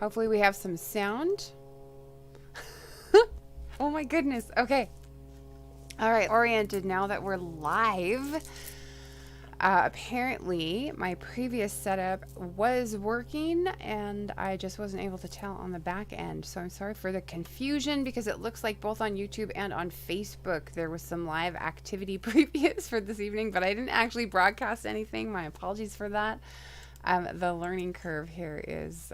Hopefully we have some sound. Oh my goodness. Okay. All right. Oriented now that we're live. Apparently my previous setup was working and I just wasn't able to tell on the back end. So I'm sorry for the confusion because it looks like both on YouTube and on Facebook there was some live activity previous for this evening, but I didn't actually broadcast anything. My apologies for that. The learning curve here is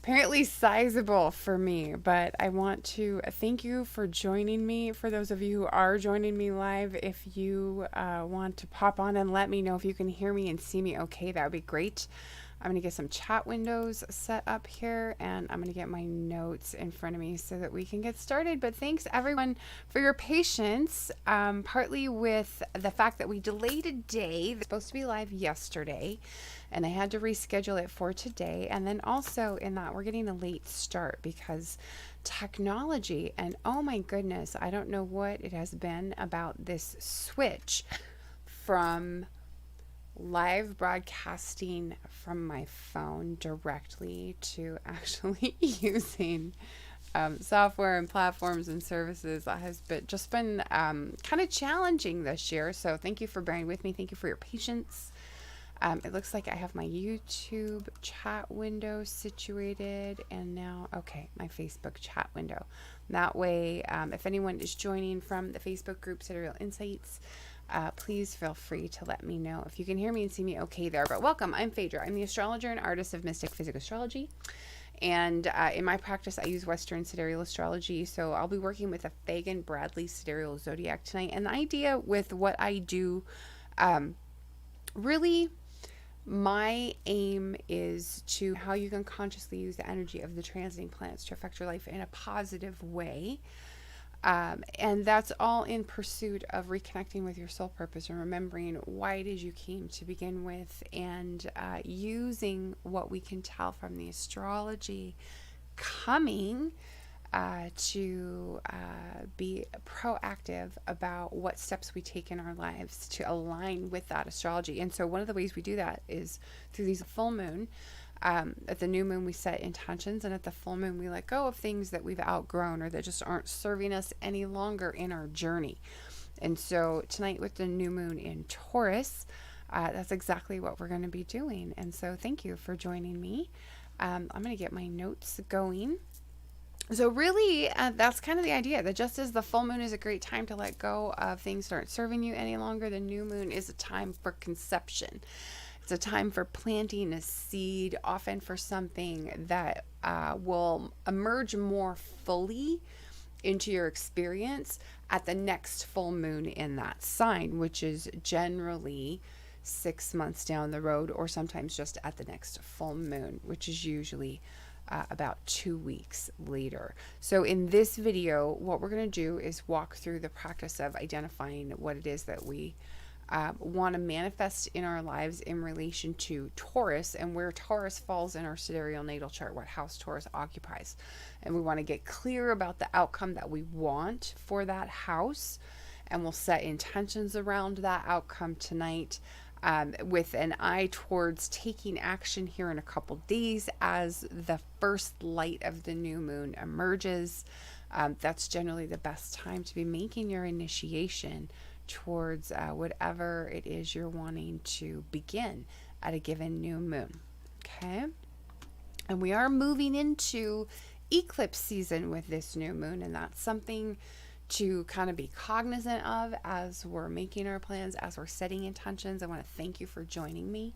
apparently sizable for me, but I want to thank you for joining me. For those of you who are joining me live, if you want to pop on and let me know if you can hear me and see me okay, that would be great. I'm going to get some chat windows set up here and I'm going to get my notes in front of me so that we can get started. But thanks everyone for your patience, partly with the fact that we delayed a day. It's supposed to be live yesterday and I had to reschedule it for today. And then also in that we're getting a late start because technology, and oh my goodness, I don't know what it has been about this switch from live broadcasting from my phone directly to actually using software and platforms and services that has been kind of challenging this year. So thank you for bearing with me. Thank you for your patience. It looks like I have my YouTube chat window situated and now, okay, my Facebook chat window. That way, if anyone is joining from the Facebook group Sidereal Insights, please feel free to let me know if you can hear me and see me okay there. But welcome, I'm Phaedra. I'm the astrologer and artist of Mystick Physick Astrology. And in my practice, I use Western Sidereal Astrology. So I'll be working with a Fagan Bradley Sidereal Zodiac tonight. And the idea with what I do, really, my aim is to how you can consciously use the energy of the transiting planets to affect your life in a positive way. And that's all in pursuit of reconnecting with your soul purpose and remembering why it is you came to begin with, and using what we can tell from the astrology coming to be proactive about what steps we take in our lives to align with that astrology. And so one of the ways we do that is through these full moon. At the new moon, we set intentions, and at the full moon, we let go of things that we've outgrown or that just aren't serving us any longer in our journey. And so tonight with the new moon in Taurus, that's exactly what we're going to be doing. And so thank you for joining me. I'm going to get my notes going. So really, that's kind of the idea, that just as the full moon is a great time to let go of things that aren't serving you any longer, the new moon is a time for conception. It's a time for planting a seed, often for something that will emerge more fully into your experience at the next full moon in that sign, which is generally 6 months down the road, or sometimes just at the next full moon, which is usually about 2 weeks later. So in this video, what we're going to do is walk through the practice of identifying what it is that we want to manifest in our lives in relation to Taurus, and where Taurus falls in our sidereal natal chart, what house Taurus occupies. And we want to get clear about the outcome that we want for that house, and we'll set intentions around that outcome tonight, with an eye towards taking action here in a couple days as the first light of the new moon emerges. That's generally the best time to be making your initiation towards whatever it is you're wanting to begin at a given new moon. Okay. And we are moving into eclipse season with this new moon, and that's something to kind of be cognizant of as we're making our plans, as we're setting intentions. I want to thank you for joining me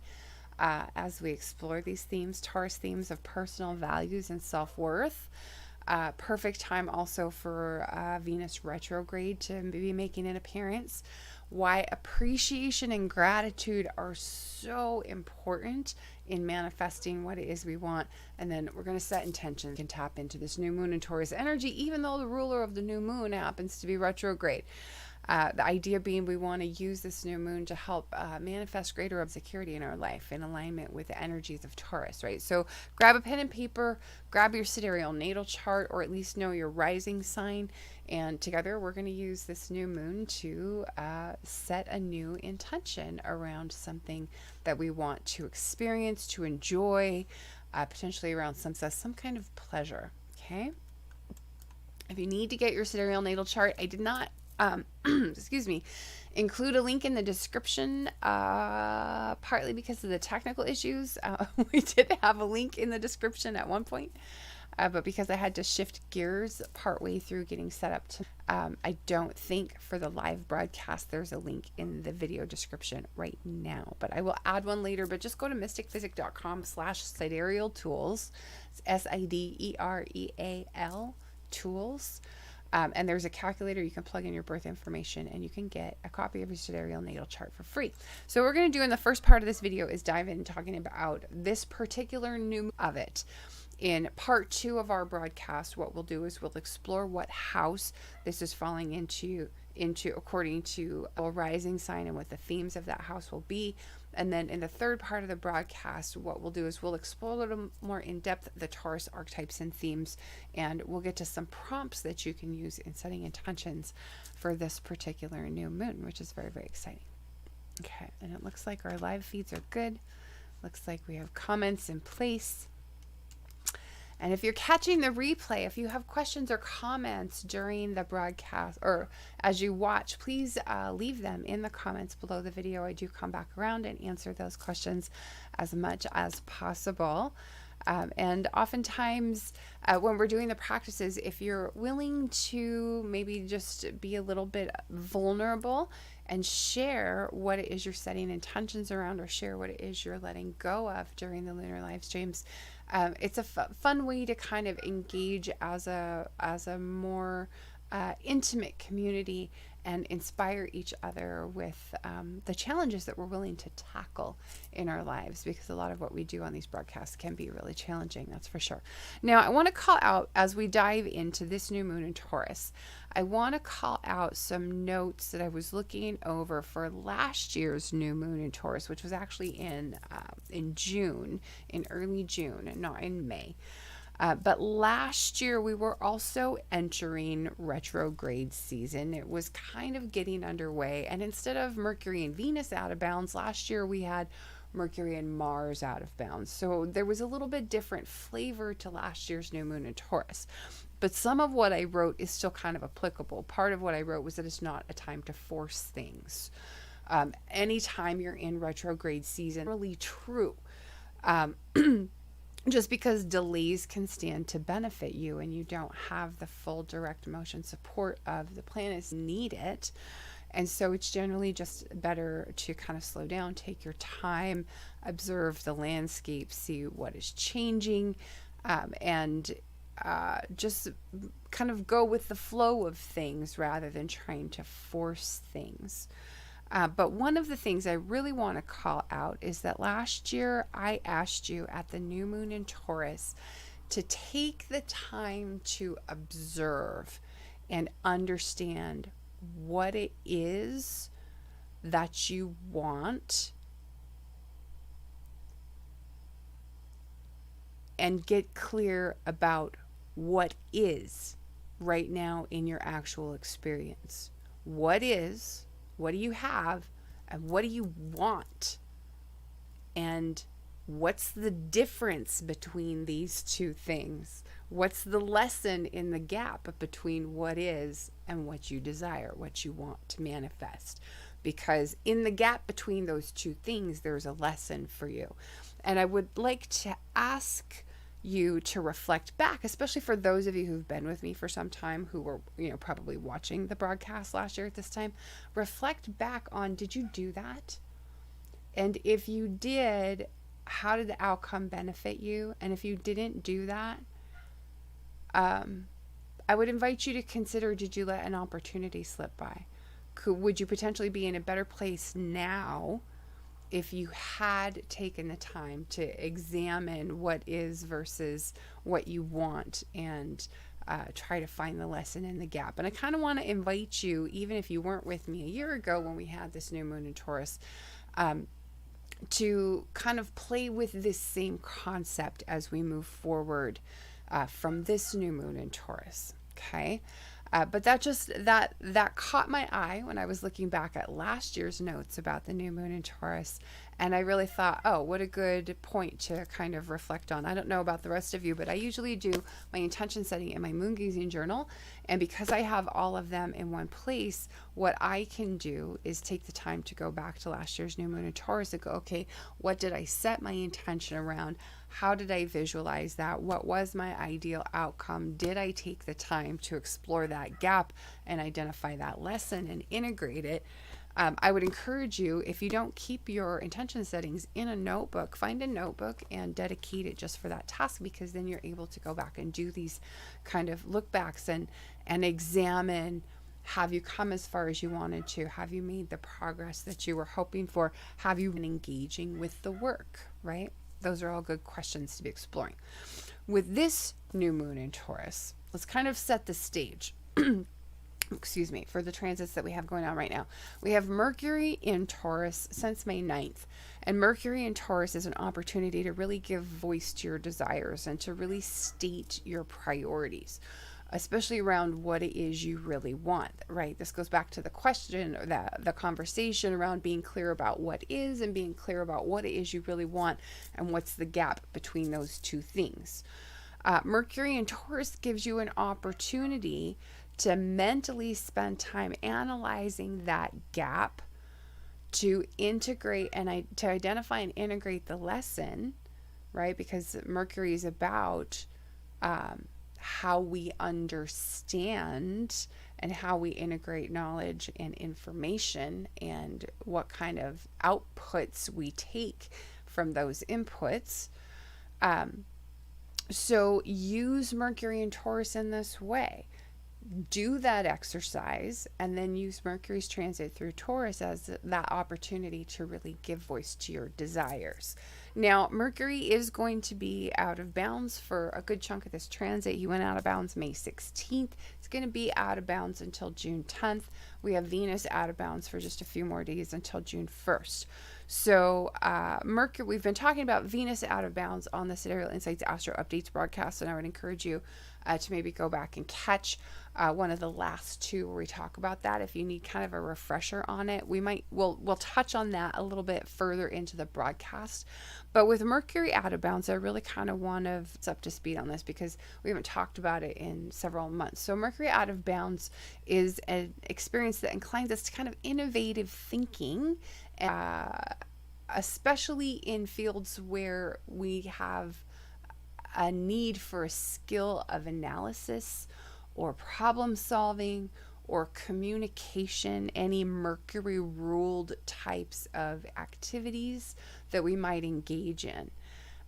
as we explore these themes, Taurus themes of personal values and self-worth. Perfect time also for Venus retrograde to be making an appearance. Why appreciation and gratitude are so important in manifesting what it is we want. And then we're going to set intentions and tap into this new moon and Taurus energy, even though the ruler of the new moon happens to be retrograde. The idea being we want to use this new moon to help manifest greater security in our life in alignment with the energies of Taurus, right? So grab a pen and paper, grab your sidereal natal chart, or at least know your rising sign. And together we're going to use this new moon to set a new intention around something that we want to experience, to enjoy, potentially around some kind of pleasure. Okay. If you need to get your sidereal natal chart, I did not, excuse me, include a link in the description, partly because of the technical issues. We did have a link in the description at one point, but because I had to shift gears partway through getting set up to, I don't think for the live broadcast there's a link in the video description right now, but I will add one later. But just go to mystickphysick.com/sidereal tools. It's SIDEREAL tools. And there's a calculator you can plug in your birth information and you can get a copy of your sidereal natal chart for free. So what we're going to do in the first part of this video is dive in talking about this particular new of it. In part 2 of our broadcast, what we'll do is we'll explore what house this is falling into according to a rising sign and what the themes of that house will be. And then in the third part of the broadcast, what we'll do is we'll explore a little more in depth the Taurus archetypes and themes, and we'll get to some prompts that you can use in setting intentions for this particular new moon, which is very, very exciting. Okay, and it looks like our live feeds are good. Looks like we have comments in place. And if you're catching the replay, if you have questions or comments during the broadcast or as you watch, please leave them in the comments below the video. I do come back around and answer those questions as much as possible. And oftentimes when we're doing the practices, if you're willing to maybe just be a little bit vulnerable and share what it is you're setting intentions around, or share what it is you're letting go of during the lunar live streams, it's a fun way to kind of engage as a more intimate community and inspire each other with the challenges that we're willing to tackle in our lives, because a lot of what we do on these broadcasts can be really challenging, that's for sure. Now, I want to call out, as we dive into this new moon in Taurus, I want to call out some notes that I was looking over for last year's new moon in Taurus, which was actually in June, in early June, not in May. But last year we were also entering retrograde season. It was kind of getting underway. And instead of Mercury and Venus out of bounds, last year we had Mercury and Mars out of bounds. So there was a little bit different flavor to last year's new moon in Taurus. But some of what I wrote is still kind of applicable. Part of what I wrote was that it's not a time to force things. Anytime you're in retrograde season, really true. Just because delays can stand to benefit you and you don't have the full direct motion support of the planets need it. And so it's generally just better to kind of slow down, take your time, observe the landscape, see what is changing, and just kind of go with the flow of things rather than trying to force things. But one of the things I really want to call out is that last year I asked you at the new moon in Taurus to take the time to observe and understand what it is that you want and get clear about what is right now in your actual experience. What is, what do you have, and what do you want? And what's the difference between these two things? What's the lesson in the gap between what is and what you desire, what you want to manifest? Because in the gap between those two things, there's a lesson for you. And I would like to ask you to reflect back, especially for those of you who've been with me for some time, who were, probably watching the broadcast last year at this time. Reflect back on, did you do that? And if you did, how did the outcome benefit you? And if you didn't do that, I would invite you to consider, did you let an opportunity slip by? Would you potentially be in a better place now if you had taken the time to examine what is versus what you want and try to find the lesson in the gap? And I kind of want to invite you, even if you weren't with me a year ago when we had this new moon in Taurus, to kind of play with this same concept as we move forward from this new moon in Taurus. Okay. But that caught my eye when I was looking back at last year's notes about the new moon in Taurus. And I really thought, oh, what a good point to kind of reflect on. I don't know about the rest of you, but I usually do my intention setting in my moon gazing journal. And because I have all of them in one place, what I can do is take the time to go back to last year's new moon in Taurus and go, okay, what did I set my intention around? How did I visualize that? What was my ideal outcome? Did I take the time to explore that gap and identify that lesson and integrate it? I would encourage you, if you don't keep your intention settings in a notebook, find a notebook and dedicate it just for that task, because then you're able to go back and do these kind of look backs and examine, have you come as far as you wanted to? Have you made the progress that you were hoping for? Have you been engaging with the work, right? Those are all good questions to be exploring. With this new moon in Taurus, let's kind of set the stage. Excuse me, for the transits that we have going on right now. We have Mercury in Taurus since May 9th. And Mercury in Taurus is an opportunity to really give voice to your desires and to really state your priorities, especially around what it is you really want, right? This goes back to the question, or the conversation around being clear about what is and being clear about what it is you really want and what's the gap between those two things. Mercury in Taurus gives you an opportunity to mentally spend time analyzing that gap, to integrate and to identify and integrate the lesson, right? Because Mercury is about how we understand and how we integrate knowledge and information and what kind of outputs we take from those inputs. So use Mercury and Taurus in this way. Do that exercise and then use Mercury's transit through Taurus as that opportunity to really give voice to your desires. Now, Mercury is going to be out of bounds for a good chunk of this transit. He went out of bounds May 16th. It's going to be out of bounds until June 10th. We have Venus out of bounds for just a few more days until June 1st. So Mercury, we've been talking about Venus out of bounds on the Sidereal Insights Astro Updates broadcast, and I would encourage you to maybe go back and catch one of the last two where we talk about that. If you need kind of a refresher on it, we'll touch on that a little bit further into the broadcast. But with Mercury out of bounds, I really kind of want to get up to speed on this because we haven't talked about it in several months. So Mercury out of bounds is an experience that inclines us to kind of innovative thinking, especially in fields where we have a need for a skill of analysis or problem solving or communication, any Mercury ruled types of activities that we might engage in.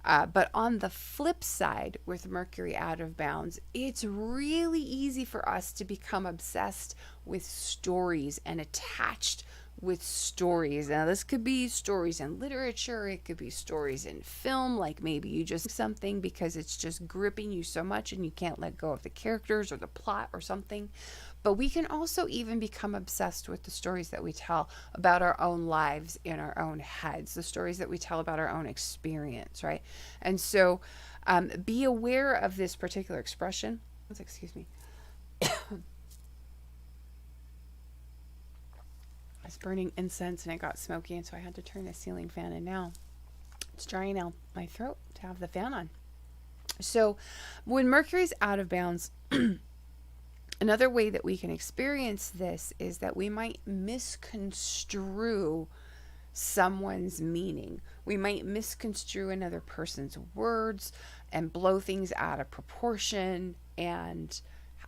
But on the flip side, with Mercury out of bounds, it's really easy for us to become obsessed with stories and attached with stories. Now, this could be stories in literature, it could be stories in film, like maybe you just something because it's just gripping you so much and you can't let go of the characters or the plot or something. But we can also even become obsessed with the stories that we tell about our own lives in our own heads, the stories that we tell about our own experience, right? And so be aware of this particular expression. Excuse me. I was burning incense and it got smoky, and so I had to turn the ceiling fan, and now it's drying out my throat to have the fan on. So when Mercury's out of bounds, another way that we can experience this is that we might misconstrue someone's meaning. We might misconstrue another person's words and blow things out of proportion and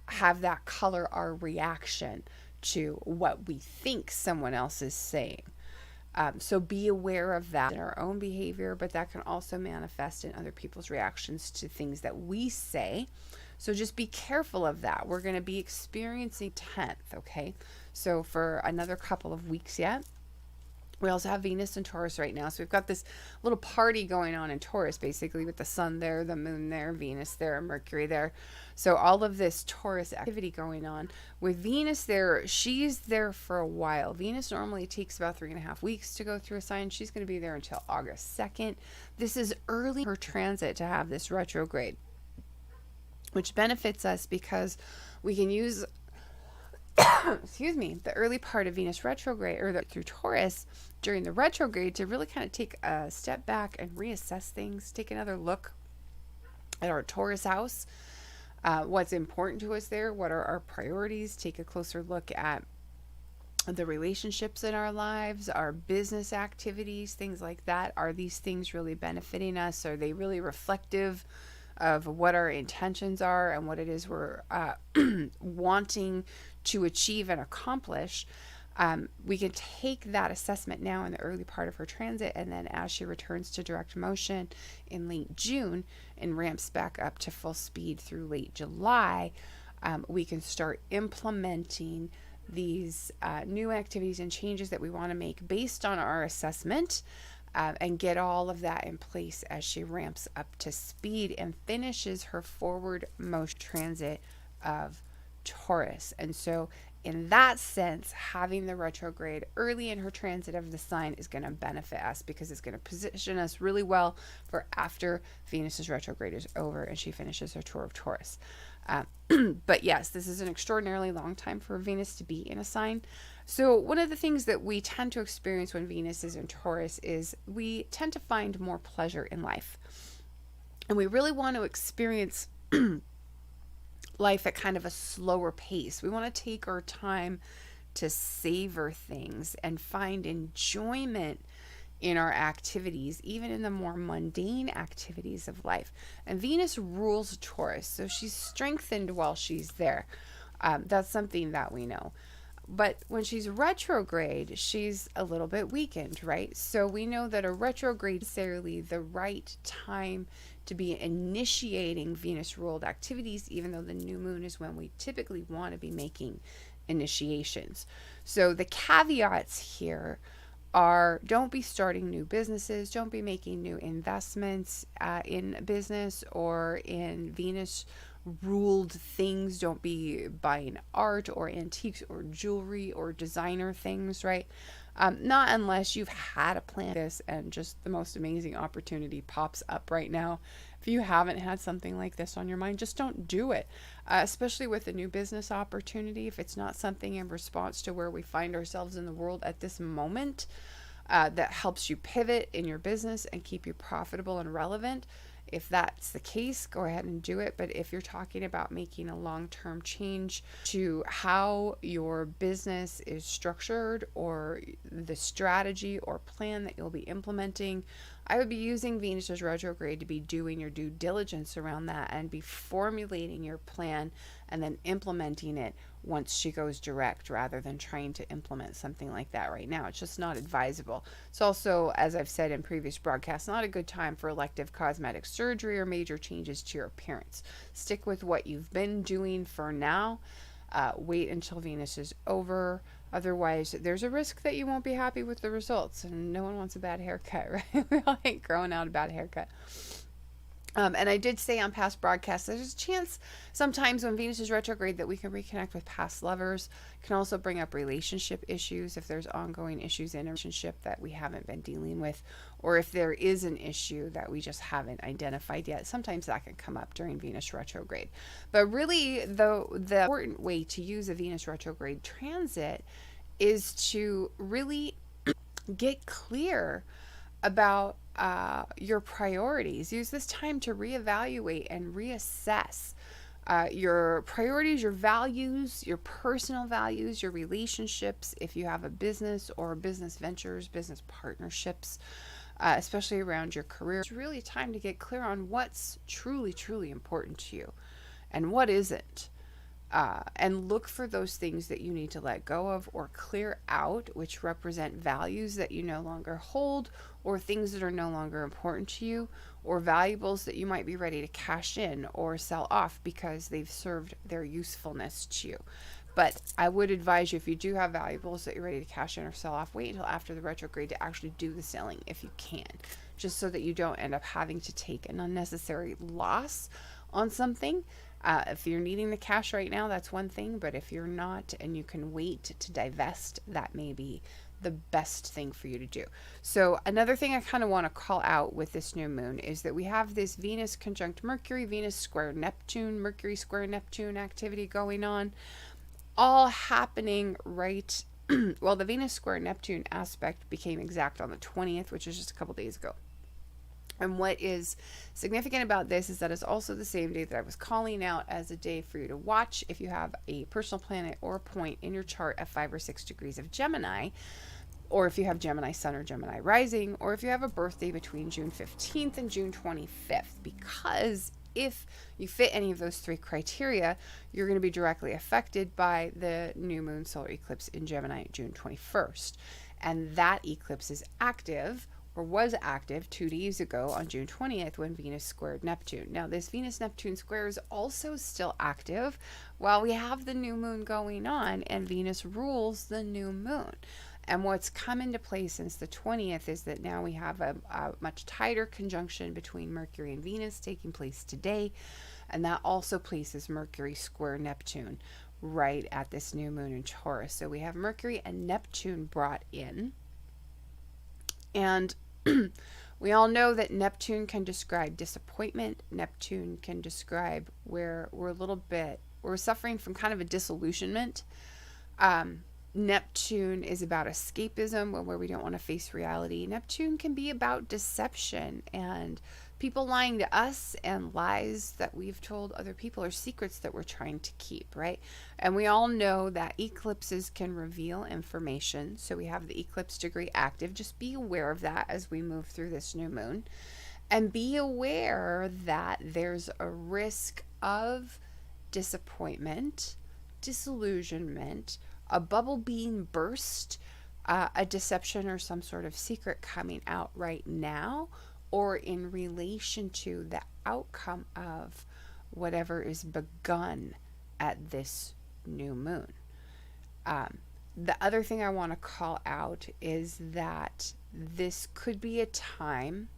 have that color our reaction to what we think someone else is saying. So be aware of that in our own behavior, but that can also manifest in other people's reactions to things that we say. So just be careful of that. We're going to be experiencing 10th, okay? So for another couple of weeks yet. We also have Venus in Taurus right now. So we've got this little party going on in Taurus, basically, with the sun there, the moon there, Venus there, Mercury there. So all of this Taurus activity going on. With Venus there, she's there for a while. Venus normally takes about 3.5 weeks to go through a sign. She's going to be there until August 2nd. This is early in her transit to have this retrograde, which benefits us because we can use excuse me, the early part of Venus retrograde or through Taurus during the retrograde to really kind of take a step back and reassess things, take another look at our Taurus house, what's important to us there, what are our priorities, take a closer look at the relationships in our lives, our business activities, things like that. Are these things really benefiting us? Are they really reflective of what our intentions are and what it is we're wanting to achieve and accomplish? We can take that assessment now in the early part of her transit, and then as she returns to direct motion in late June and ramps back up to full speed through late July, we can start implementing these new activities and changes that we want to make based on our assessment, and get all of that in place as she ramps up to speed and finishes her forward motion transit of Taurus. And so in that sense, having the retrograde early in her transit of the sign is going to benefit us, because it's going to position us really well for after Venus's retrograde is over and she finishes her tour of Taurus. But yes, this is an extraordinarily long time for Venus to be in a sign. So one of the things that we tend to experience when Venus is in Taurus is we tend to find more pleasure in life. And we really want to experience life at kind of a slower pace. We want to take our time to savor things and find enjoyment in our activities, even in the more mundane activities of life. And Venus rules Taurus, so she's strengthened while she's there. That's something that we know. But when she's retrograde, she's a little bit weakened, right? So we know that a retrograde is necessarily the right time to be initiating Venus-ruled activities, even though the new moon is when we typically want to be making initiations. So the caveats here are: don't be starting new businesses, don't be making new investments in business or in Venus ruled things, don't be buying art or antiques or jewelry or designer things, right? Not unless you've had a plan this and just the most amazing opportunity pops up right now. If you haven't had something like this on your mind, just don't do it, especially with a new business opportunity. If it's not something in response to where we find ourselves in the world at this moment, that helps you pivot in your business and keep you profitable and relevant, if that's the case, go ahead and do it. But if you're talking about making a long-term change to how your business is structured or the strategy or plan that you'll be implementing, I would be using Venus's retrograde to be doing your due diligence around that and be formulating your plan and then implementing it once she goes direct, rather than trying to implement something like that right now. It's just not advisable. It's also, as I've said in previous broadcasts, not a good time for elective cosmetic surgery or major changes to your appearance. Stick with what you've been doing for now. Wait until Venus is over. Otherwise, there's a risk that you won't be happy with the results, and no one wants a bad haircut, right? We all hate growing out a bad haircut. And I did say on past broadcasts, there's a chance sometimes when Venus is retrograde that we can reconnect with past lovers. It can also bring up relationship issues if there's ongoing issues in a relationship that we haven't been dealing with, or if there is an issue that we just haven't identified yet. Sometimes that can come up during Venus retrograde. But really, the important way to use a Venus retrograde transit is to really get clear about your priorities. Use this time to reevaluate and reassess your priorities, your values, your personal values, your relationships, if you have a business or business ventures, business partnerships, especially around your career. It's really time to get clear on what's truly, truly important to you and what isn't. And look for those things that you need to let go of or clear out, which represent values that you no longer hold, or things that are no longer important to you, or valuables that you might be ready to cash in or sell off because they've served their usefulness to you. But I would advise you, if you do have valuables that you're ready to cash in or sell off, wait until after the retrograde to actually do the selling if you can, just so that you don't end up having to take an unnecessary loss on something. If you're needing the cash right now, that's one thing, but if you're not and you can wait to divest, that may be the best thing for you to do. So another thing I kind of want to call out with this new moon is that we have this Venus conjunct Mercury, Venus square Neptune, Mercury square Neptune activity going on, all happening right Well, the Venus square Neptune aspect became exact on the 20th, which is just a couple days ago. And what is significant about this is that it's also the same day that I was calling out as a day for you to watch if you have a personal planet or a point in your chart at 5 or 6 degrees of Gemini, or if you have Gemini Sun or Gemini Rising, or if you have a birthday between June 15th and June 25th, because if you fit any of those three criteria, you're going to be directly affected by the new moon solar eclipse in Gemini June 21st. And that eclipse is active, or was active 2 days ago on June 20th when Venus squared Neptune. Now, this Venus-Neptune square is also still active while we have the new moon going on, and Venus rules the new moon. And what's come into play since the 20th is that now we have a much tighter conjunction between Mercury and Venus taking place today. And that also places Mercury square Neptune right at this new moon in Taurus. So we have Mercury and Neptune brought in. And we all know that Neptune can describe disappointment. Neptune can describe where we're suffering from kind of a disillusionment. Neptune is about escapism, where we don't want to face reality. Neptune can be about deception and people lying to us, and lies that we've told other people, or secrets that we're trying to keep, right? And we all know that eclipses can reveal information. So we have the eclipse degree active. Just be aware of that as we move through this new moon. And be aware that there's a risk of disappointment, disillusionment, a bubble being burst, a deception or some sort of secret coming out right now, or in relation to the outcome of whatever is begun at this new moon. The other thing I want to call out is that this could be a time,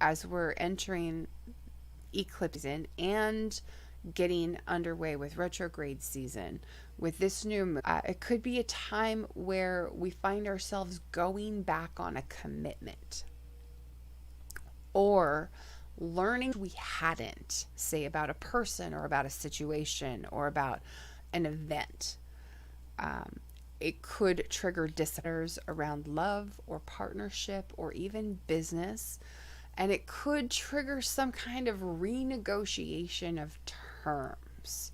as we're entering eclipse season and getting underway with retrograde season, with this new moon, it could be a time where we find ourselves going back on a commitment, or learning we hadn't, say about a person or about a situation or about an event. It could trigger disorders around love or partnership or even business. And it could trigger some kind of renegotiation of terms.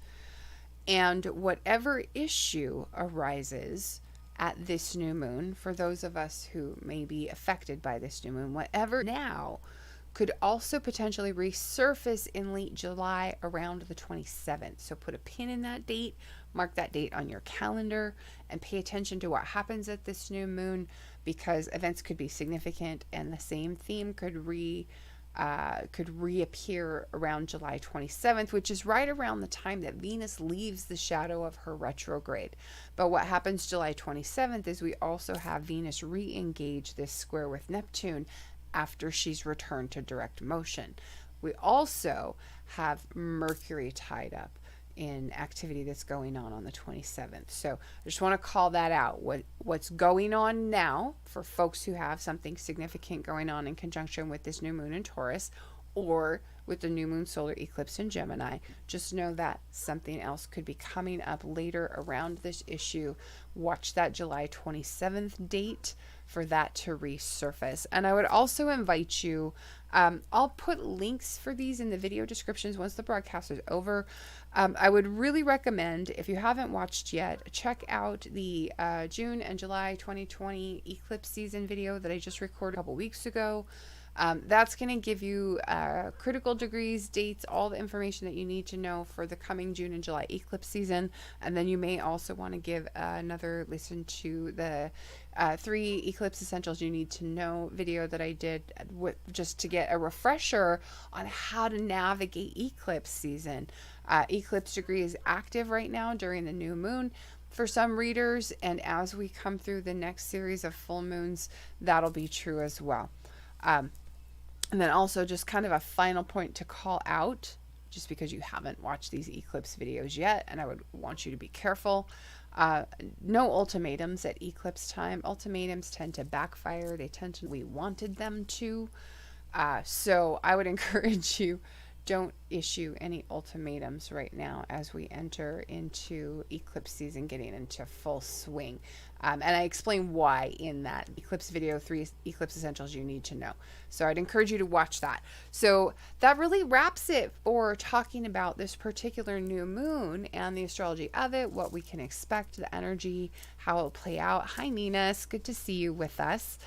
And whatever issue arises at this new moon, for those of us who may be affected by this new moon, whatever now could also potentially resurface in late July around the 27th. So put a pin in that date, mark that date on your calendar, and pay attention to what happens at this new moon, because events could be significant and the same theme could reappear around July 27th, which is right around the time that Venus leaves the shadow of her retrograde. But what happens July 27th is we also have Venus re-engage this square with Neptune after she's returned to direct motion. We also have Mercury tied up in activity that's going on the 27th. So I just want to call that out. What's going on now for folks who have something significant going on in conjunction with this new moon in Taurus, or with the new moon solar eclipse in Gemini, just know that something else could be coming up later around this issue. Watch that July 27th date for that to resurface. And I would also invite you, I'll put links for these in the video descriptions once the broadcast is over. I would really recommend, if you haven't watched yet, check out the June and July 2020 eclipse season video that I just recorded a couple weeks ago. That's going to give you critical degrees, dates, all the information that you need to know for the coming June and July eclipse season. And then you may also want to give another listen to the 3 eclipse essentials you need to know video that I did, just to get a refresher on how to navigate eclipse season. Eclipse degree is active right now during the new moon for some readers, and as we come through the next series of full moons, that'll be true as well. And then also just kind of a final point to call out, just because you haven't watched these eclipse videos yet, and I would want you to be careful. No ultimatums at eclipse time. Ultimatums tend to backfire. They tend to, we wanted them to. So I would encourage you don't issue any ultimatums right now as we enter into eclipse season, getting into full swing. And I explain why in that eclipse video, 3 eclipse essentials you need to know. So I'd encourage you to watch that. So that really wraps it for talking about this particular new moon and the astrology of it, what we can expect, the energy, how it'll play out. Hi, Nina. It's good to see you with us.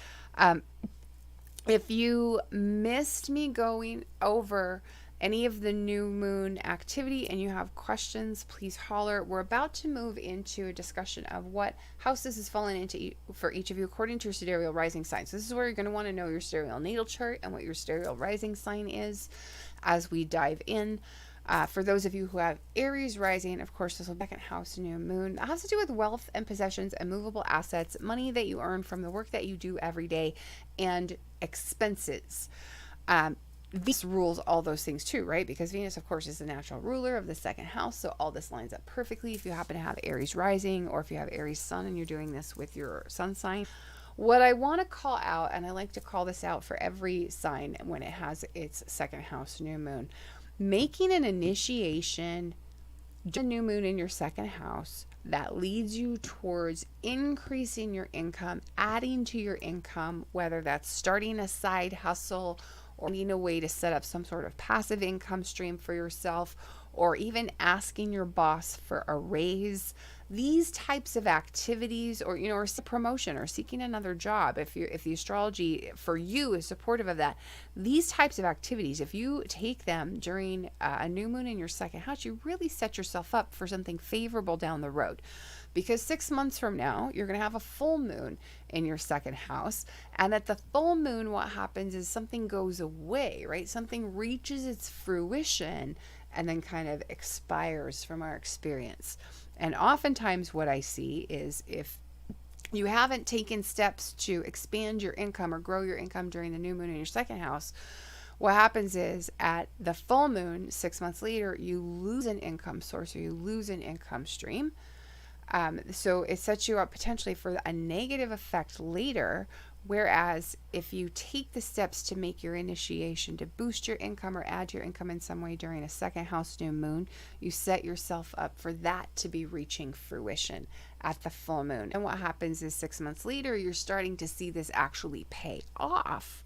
If you missed me going over any of the new moon activity and you have questions, please holler. We're about to move into a discussion of what house this is falling into for each of you according to your sidereal rising sign. So this is where you're going to want to know your sidereal natal chart and what your sidereal rising sign is as we dive in. For those of you who have Aries rising, of course, this will be second house new moon. That has to do with wealth and possessions and movable assets, money that you earn from the work that you do every day, and expenses. Venus rules all those things too, right? Because Venus, of course, is the natural ruler of the second house. So all this lines up perfectly if you happen to have Aries rising, or if you have Aries sun and you're doing this with your sun sign. What I want to call out, and I like to call this out for every sign when it has its second house new moon, making an initiation, a new moon in your second house that leads you towards increasing your income, adding to your income, whether that's starting a side hustle or needing a way to set up some sort of passive income stream for yourself, or even asking your boss for a raise. These types of activities, or or a promotion, or seeking another job, if the astrology for you is supportive of that, these types of activities, if you take them during a new moon in your second house, you really set yourself up for something favorable down the road. Because 6 months from now, you're going to have a full moon in your second house. And at the full moon, what happens is something goes away, right? Something reaches its fruition and then kind of expires from our experience. And oftentimes what I see is if you haven't taken steps to expand your income or grow your income during the new moon in your second house, what happens is at the full moon, 6 months later, you lose an income source, or you lose an income stream. So it sets you up potentially for a negative effect later. Whereas if you take the steps to make your initiation to boost your income or add to your income in some way during a second house new moon, you set yourself up for that to be reaching fruition at the full moon. And what happens is 6 months later, you're starting to see this actually pay off,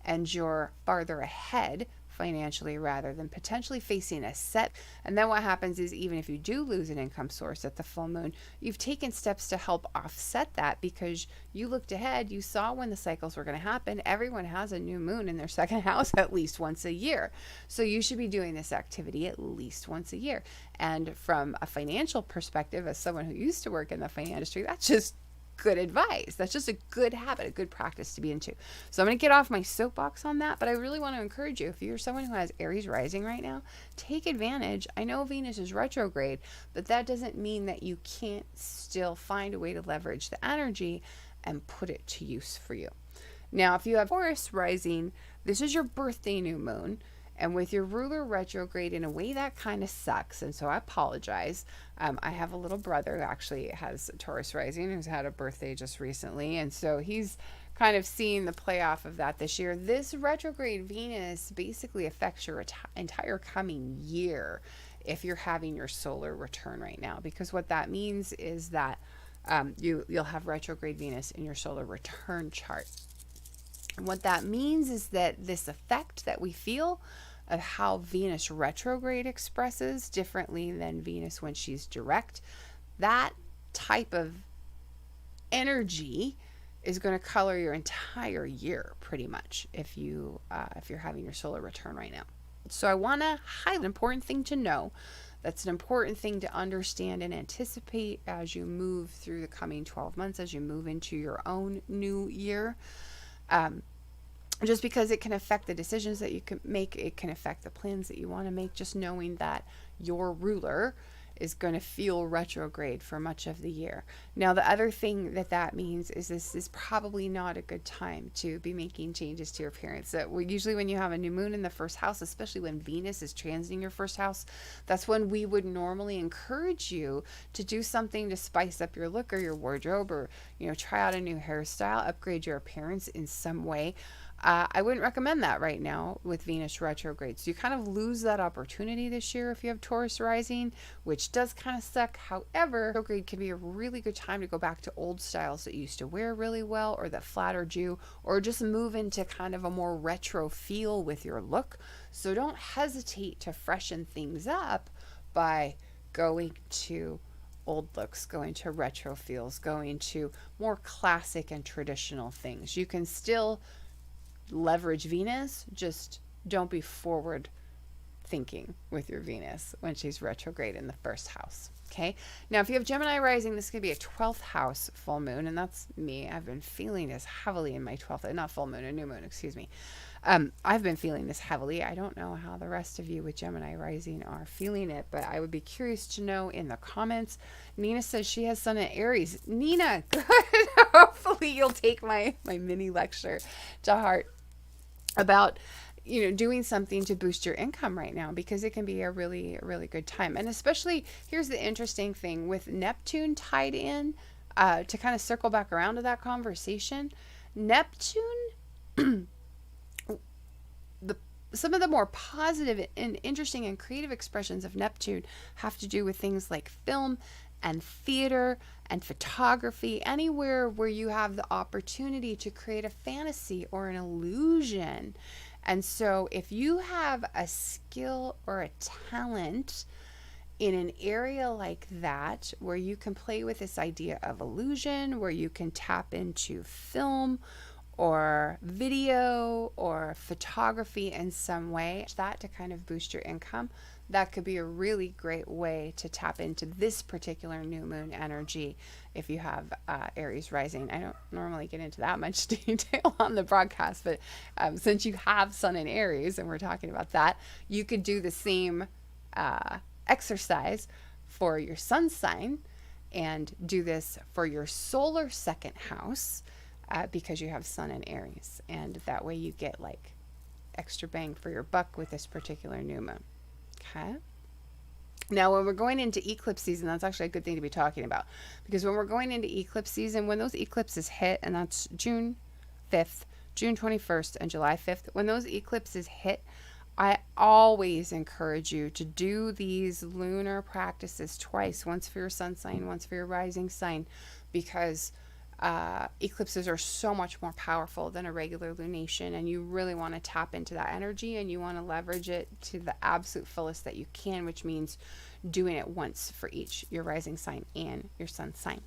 and you're farther ahead financially rather than potentially facing a set. And then what happens is, even if you do lose an income source at the full moon, you've taken steps to help offset that because you looked ahead, you saw when the cycles were going to happen. Everyone has a new moon in their second house at least once a year. So you should be doing this activity at least once a year. And from a financial perspective, as someone who used to work in the finance industry, that's just good advice. That's just a good habit, a good practice to be into. So I'm going to get off my soapbox on that, but I really want to encourage you, if you're someone who has Aries rising right now, take advantage. I know Venus is retrograde, but that doesn't mean that you can't still find a way to leverage the energy and put it to use for you. Now, if you have Taurus rising, this is your birthday new moon. And with your ruler retrograde, in a way that kind of sucks. And so I apologize. I have a little brother who actually has Taurus rising, who's had a birthday just recently. And so he's kind of seeing the playoff of that this year. This retrograde Venus basically affects your entire coming year if you're having your solar return right now. Because what that means is that you'll have retrograde Venus in your solar return chart. And what that means is that this effect that we feel of how Venus retrograde expresses differently than Venus when she's direct, that type of energy is going to color your entire year pretty much if you're having your solar return right now. So I want to highlight an important thing to know. That's an important thing to understand and anticipate as you move through the coming 12 months, as you move into your own new year. Just because it can affect the decisions that you can make, it can affect the plans that you want to make, just knowing that your ruler is going to feel retrograde for much of the year. Now, the other thing that means is this is probably not a good time to be making changes to your appearance. Usually when you have a new moon in the first house, especially when Venus is transiting your first house, that's when we would normally encourage you to do something to spice up your look or your wardrobe, or try out a new hairstyle, upgrade your appearance in some way. I wouldn't recommend that right now with Venus retrograde. So you kind of lose that opportunity this year if you have Taurus rising, which does kind of suck. However, retrograde can be a really good time to go back to old styles that you used to wear really well or that flattered you, or just move into kind of a more retro feel with your look. So don't hesitate to freshen things up by going to old looks, going to retro feels, going to more classic and traditional things. You can still leverage Venus, just don't be forward thinking with your Venus when she's retrograde in the first house. Okay. Now, if you have Gemini rising, this could be a 12th house full moon, and that's me. I've been feeling this heavily in my 12th, not full moon, a new moon, excuse me. I've been feeling this heavily. I don't know how the rest of you with Gemini rising are feeling it, but I would be curious to know in the comments. Nina says she has Sun in Aries. Nina, good. Hopefully you'll take my mini lecture to heart about, you know, doing something to boost your income right now, because it can be a really, really good time. And especially, here's the interesting thing with Neptune tied in, to kind of circle back around to that conversation. Neptune, some of the more positive and interesting and creative expressions of Neptune have to do with things like film and theater and photography, anywhere where you have the opportunity to create a fantasy or an illusion. And so if you have a skill or a talent in an area like that, where you can play with this idea of illusion, where you can tap into film or video or photography in some way, that to kind of boost your income, that could be a really great way to tap into this particular new moon energy if you have Aries rising. I don't normally get into that much detail on the broadcast, but since you have Sun in Aries and we're talking about that, you could do the same exercise for your sun sign and do this for your solar second house, because you have Sun in Aries, and that way you get like extra bang for your buck with this particular new moon. Okay. Now, when we're going into eclipse season, that's actually a good thing to be talking about, because when we're going into eclipse season, when those eclipses hit, and that's June 5th, June 21st, and July 5th, when those eclipses hit, I always encourage you to do these lunar practices twice, once for your sun sign, once for your rising sign, because eclipses are so much more powerful than a regular lunation, and you really want to tap into that energy, and you want to leverage it to the absolute fullest that you can, which means doing it once for each, your rising sign and your sun sign.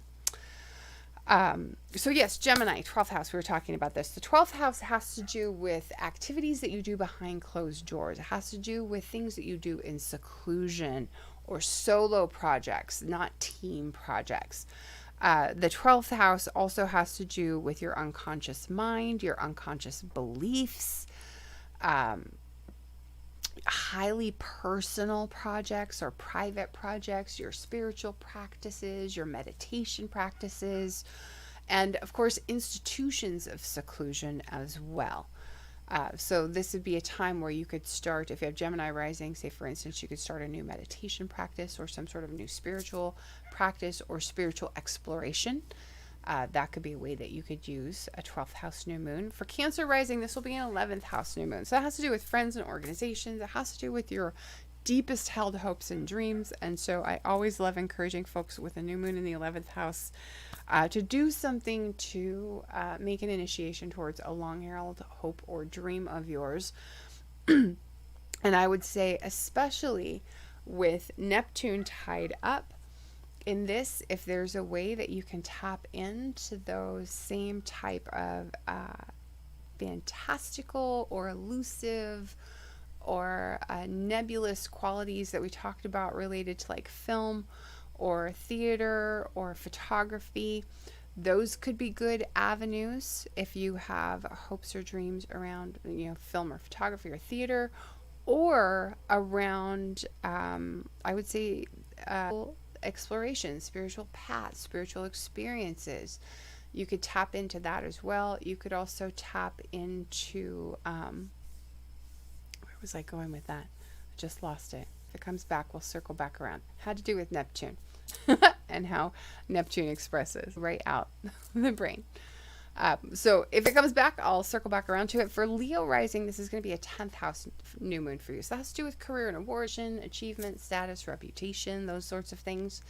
So yes, Gemini, 12th house, we were talking about this. The 12th house has to do with activities that you do behind closed doors. It has to do with things that you do in seclusion or solo projects, not team projects. The 12th house also has to do with your unconscious mind, your unconscious beliefs, highly personal projects or private projects, your spiritual practices, your meditation practices, and of course, institutions of seclusion as well. So this would be a time where you could start, if you have Gemini rising, say for instance, you could start a new meditation practice or some sort of new spiritual practice or spiritual exploration. That could be a way that you could use a 12th house new moon. For Cancer rising, this will be an 11th house new moon. So that has to do with friends and organizations. It has to do with your deepest held hopes and dreams. And so I always love encouraging folks with a new moon in the 11th house to do something to make an initiation towards a long-held hope or dream of yours. And I would say, especially with Neptune tied up in this, if there's a way that you can tap into those same type of fantastical or elusive or nebulous qualities that we talked about related to like film or theater or photography, those could be good avenues if you have hopes or dreams around, you know, film or photography or theater, or around, I would say, exploration, spiritual paths, spiritual experiences. You could tap into that as well. You could also tap into, where was I going with that? I just lost it. If it comes back, we'll circle back around. Had to do with Neptune and how Neptune expresses right out the brain. So if it comes back, I'll circle back around to it. For Leo rising, this is going to be a 10th house new moon for you. So that has to do with career and awards, achievement, status, reputation, those sorts of things.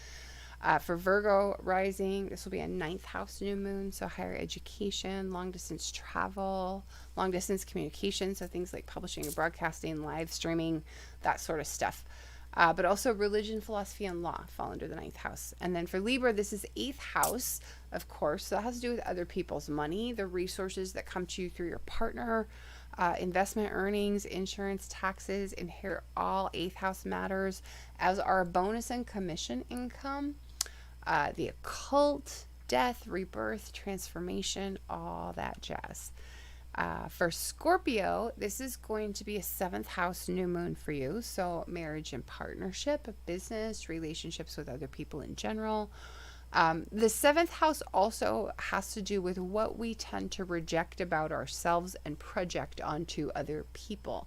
For Virgo rising, this will be a 9th house new moon. So higher education, long distance travel, long distance communication. So things like publishing and broadcasting, live streaming, that sort of stuff. But also religion, philosophy, and law fall under the 9th house. And then for Libra, this is 8th house, of course. So that has to do with other people's money, the resources that come to you through your partner, investment earnings, insurance, taxes, and here all 8th house matters, as are bonus and commission income, the occult, death, rebirth, transformation, all that jazz. For Scorpio, this is going to be a 7th house new moon for you. So marriage and partnership, business, relationships with other people in general. The 7th house also has to do with what we tend to reject about ourselves and project onto other people.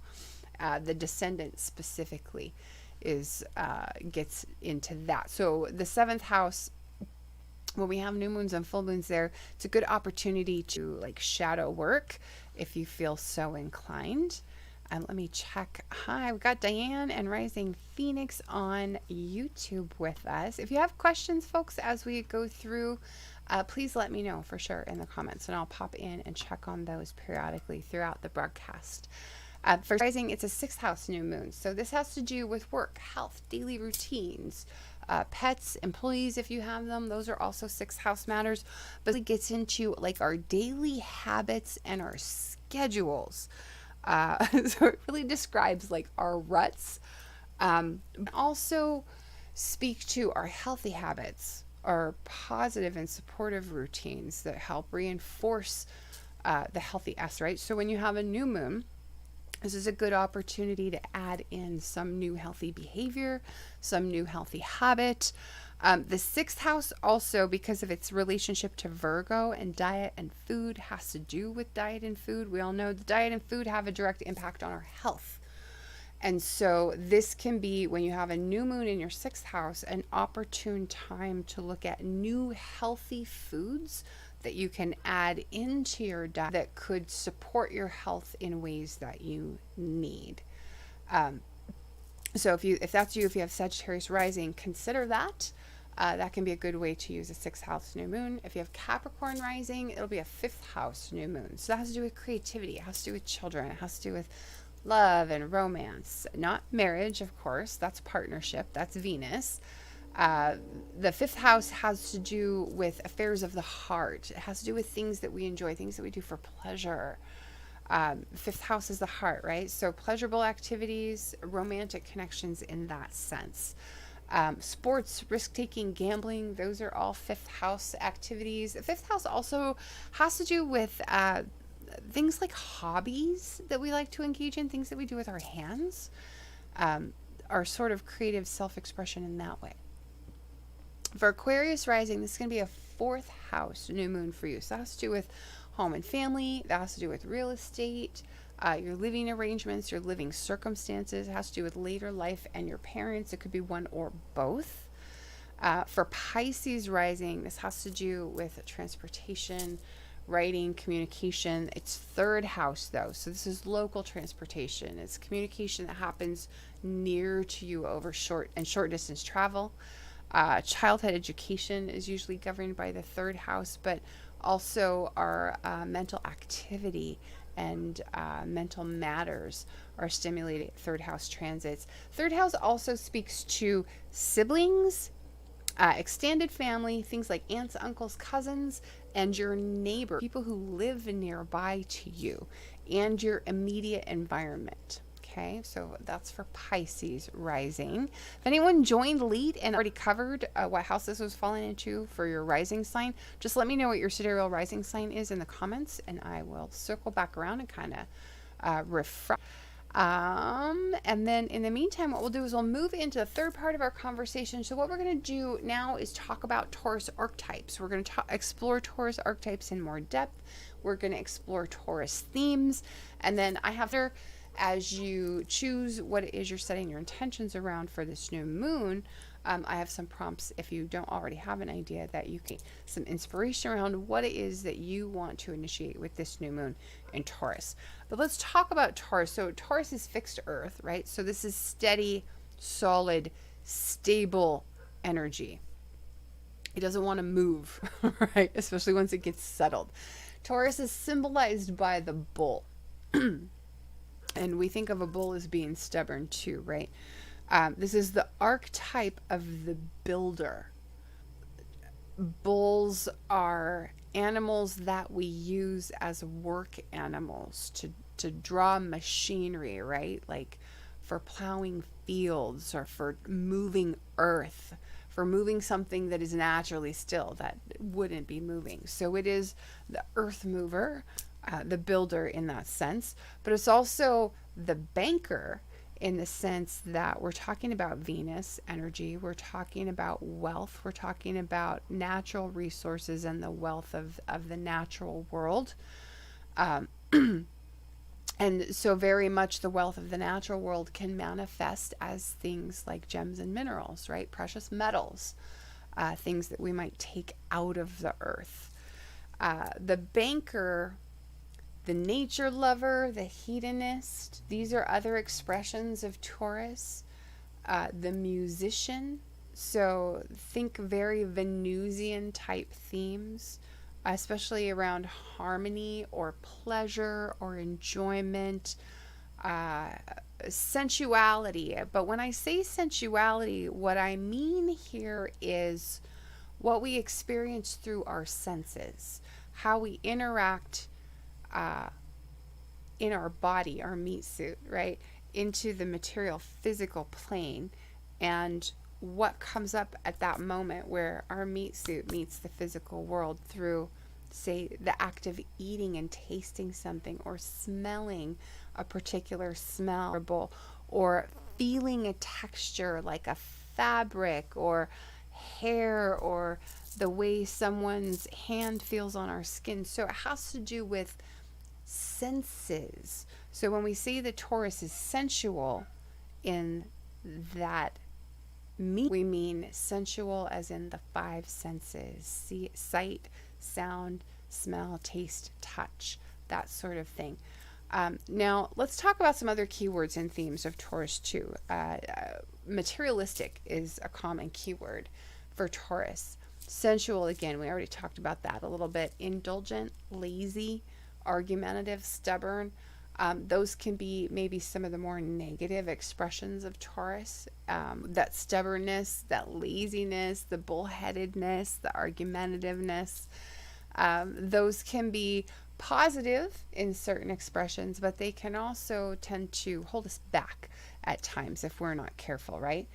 The descendant specifically gets into that. So the 7th house, when we have new moons and full moons there, it's a good opportunity to like shadow work if you feel so inclined. Let me check. Hi, we've got Diane and Rising Phoenix on YouTube with us. If you have questions, folks, as we go through, please let me know for sure in the comments, and I'll pop in and check on those periodically throughout the broadcast. For Rising, it's a 6th house new moon. So this has to do with work, health, daily routines, pets, employees, if you have them. Those are also 6th house matters, but it gets into like our daily habits and our schedules. So it really describes like our ruts. Also speak to our healthy habits, our positive and supportive routines that help reinforce the healthy S, right? So when you have a new moon, this is a good opportunity to add in some new healthy behavior, some new healthy habit. The 6th house also, because of its relationship to Virgo and diet and food, has to do with diet and food. We all know the diet and food have a direct impact on our health. And so this can be, when you have a new moon in your 6th house, an opportune time to look at new healthy foods that you can add into your diet that could support your health in ways that you need. So if that's you, if you have Sagittarius rising, consider that. That can be a good way to use a 6th house new moon. If you have Capricorn rising, it'll be a 5th house new moon. So that has to do with creativity. It has to do with children. It has to do with love and romance, not marriage, of course. That's partnership. That's Venus. The 5th house has to do with affairs of the heart. It has to do with things that we enjoy, things that we do for pleasure. 5th house is the heart, right? So pleasurable activities, romantic connections in that sense. Sports, risk-taking, gambling, those are all 5th house activities. The 5th house also has to do with things like hobbies that we like to engage in, things that we do with our hands, our sort of creative self-expression in that way. For Aquarius rising, this is going to be a 4th house new moon for you. So that has to do with home and family. That has to do with real estate, your living arrangements, your living circumstances. It has to do with later life and your parents. It could be one or both. For Pisces rising, this has to do with transportation, writing, communication. It's 3rd house though. So this is local transportation. It's communication that happens near to you over short distance travel. Childhood education is usually governed by the 3rd house, but also our mental activity and mental matters are stimulated at 3rd house transits. 3rd house also speaks to siblings, extended family, things like aunts, uncles, cousins, and your neighbor, people who live nearby to you, and your immediate environment. Okay, so that's for Pisces rising. If anyone joined late and already covered what house this was falling into for your rising sign, just let me know what your sidereal rising sign is in the comments, and I will circle back around and kind of refresh. And then in the meantime, what we'll do is we'll move into the 3rd part of our conversation. So what we're going to do now is talk about Taurus archetypes. We're going to explore Taurus archetypes in more depth. We're going to explore Taurus themes, and then I have as you choose what it is you're setting your intentions around for this new moon, I have some prompts if you don't already have an idea that you can some inspiration around what it is that you want to initiate with this new moon in Taurus. But let's talk about Taurus. So Taurus is fixed earth, right? So this is steady, solid, stable energy. It doesn't want to move, right? Especially once it gets settled. Taurus is symbolized by the bull. And we think of a bull as being stubborn too, right? This is the archetype of the builder. Bulls are animals that we use as work animals to draw machinery, right? Like for plowing fields or for moving earth, for moving something that is naturally still, that wouldn't be moving. So it is the earth mover, the builder in that sense, but it's also the banker in the sense that we're talking about Venus energy, we're talking about wealth, we're talking about natural resources and the wealth of the natural world. And so very much the wealth of the natural world can manifest as things like gems and minerals, right? Precious metals, things that we might take out of the earth. The banker, the nature lover, the hedonist, these are other expressions of Taurus. The musician, so think very Venusian type themes, especially around harmony or pleasure or enjoyment, sensuality. But when I say sensuality, what I mean here is what we experience through our senses, how we interact in our body, our meat suit, right, into the material physical plane, and what comes up at that moment where our meat suit meets the physical world through, say, the act of eating and tasting something, or smelling a particular smell, or feeling a texture like a fabric or hair, or the way someone's hand feels on our skin. So it has to do with senses. So when we say that Taurus is sensual in that we mean sensual as in the five senses: see, sight, sound, smell, taste, touch, that sort of thing. Now let's talk about some other keywords and themes of Taurus too. Materialistic is a common keyword for Taurus. Sensual, again, we already talked about that a little bit. Indulgent, lazy, argumentative, stubborn. Those can be maybe some of the more negative expressions of Taurus. That stubbornness, that laziness, the bullheadedness, the argumentativeness. Those can be positive in certain expressions, but they can also tend to hold us back at times if we're not careful, right?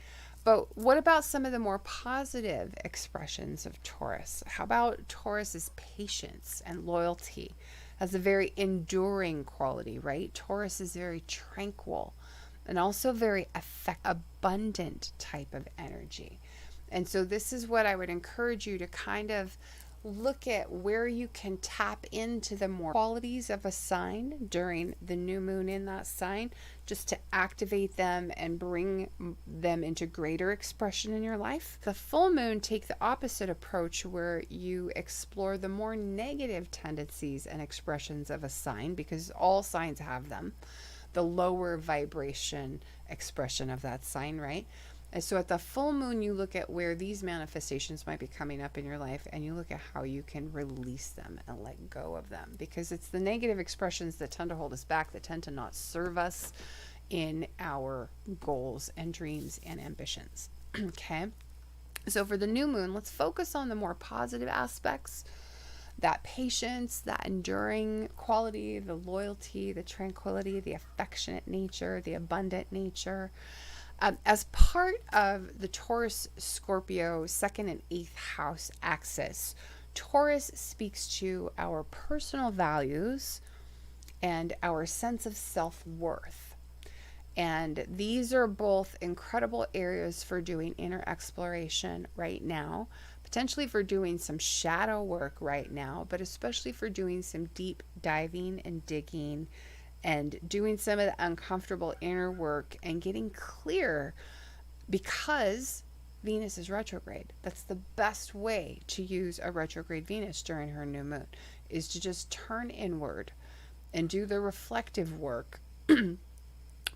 But what about some of the more positive expressions of Taurus? How about Taurus's patience and loyalty? Has a very enduring quality, right? Taurus is very tranquil and also very abundant type of energy. And so this is what I would encourage you to kind of look at, where you can tap into the more qualities of a sign during the new moon in that sign, just to activate them and bring them into greater expression in your life. The full moon, take the opposite approach, where you explore the more negative tendencies and expressions of a sign, because all signs have them, the lower vibration expression of that sign, right? And so at the full moon, you look at where these manifestations might be coming up in your life, and you look at how you can release them and let go of them, because it's the negative expressions that tend to hold us back, that tend to not serve us in our goals and dreams and ambitions. Okay. So for the new moon, let's focus on the more positive aspects, that patience, that enduring quality, the loyalty, the tranquility, the affectionate nature, the abundant nature. As part of the Taurus Scorpio 2nd and 8th house axis, Taurus speaks to our personal values and our sense of self-worth. And these are both incredible areas for doing inner exploration right now, potentially for doing some shadow work right now, but especially for doing some deep diving and digging and doing some of the uncomfortable inner work and getting clear, because Venus is retrograde. That's the best way to use a retrograde Venus during her new moon, is to just turn inward and do the reflective work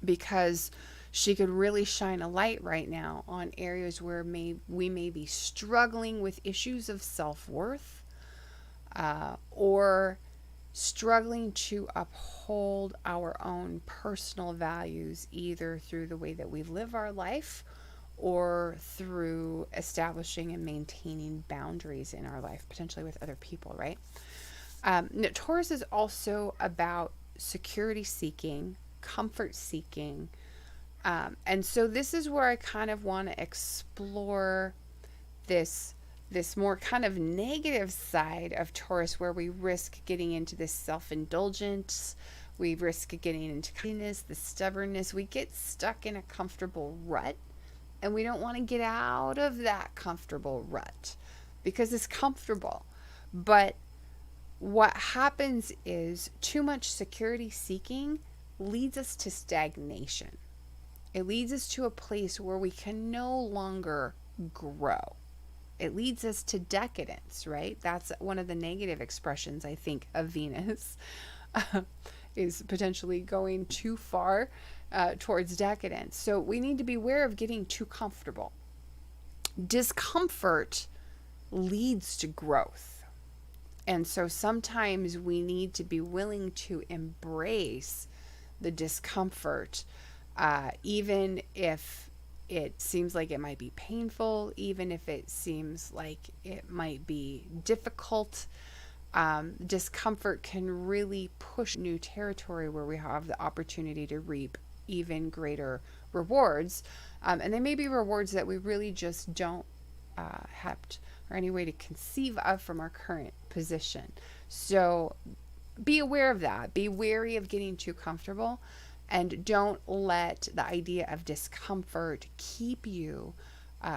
because she could really shine a light right now on areas where we may be struggling with issues of self-worth, or struggling to uphold our own personal values, either through the way that we live our life or through establishing and maintaining boundaries in our life, potentially with other people, right? Taurus is also about security seeking, comfort seeking. And so this is where I kind of want to explore this more kind of negative side of Taurus, where we risk getting into this self-indulgence, we risk getting into kindness, the stubbornness. We get stuck in a comfortable rut, and we don't want to get out of that comfortable rut because it's comfortable. But what happens is too much security seeking leads us to stagnation. It leads us to a place where we can no longer grow. It leads us to decadence, right? That's one of the negative expressions, I think, of Venus, is potentially going too far towards decadence. So we need to be aware of getting too comfortable. Discomfort leads to growth. And so sometimes we need to be willing to embrace the discomfort, even if it seems like it might be painful, even if it seems like it might be difficult. Discomfort can really push new territory where we have the opportunity to reap even greater rewards. And they may be rewards that we really just don't have or any way to conceive of from our current position. So be aware of that. Be wary of getting too comfortable. And don't let the idea of discomfort keep you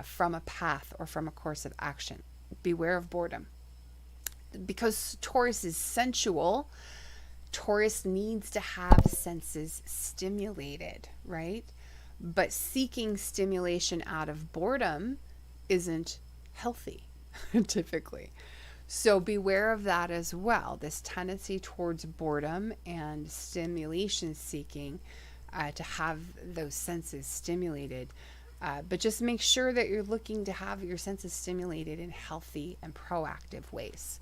from a path or from a course of action. Beware of boredom. Because Taurus is sensual, Taurus needs to have senses stimulated, right? But seeking stimulation out of boredom isn't healthy, typically. So beware of that as well, this tendency towards boredom and stimulation seeking, to have those senses stimulated. But just make sure that you're looking to have your senses stimulated in healthy and proactive ways.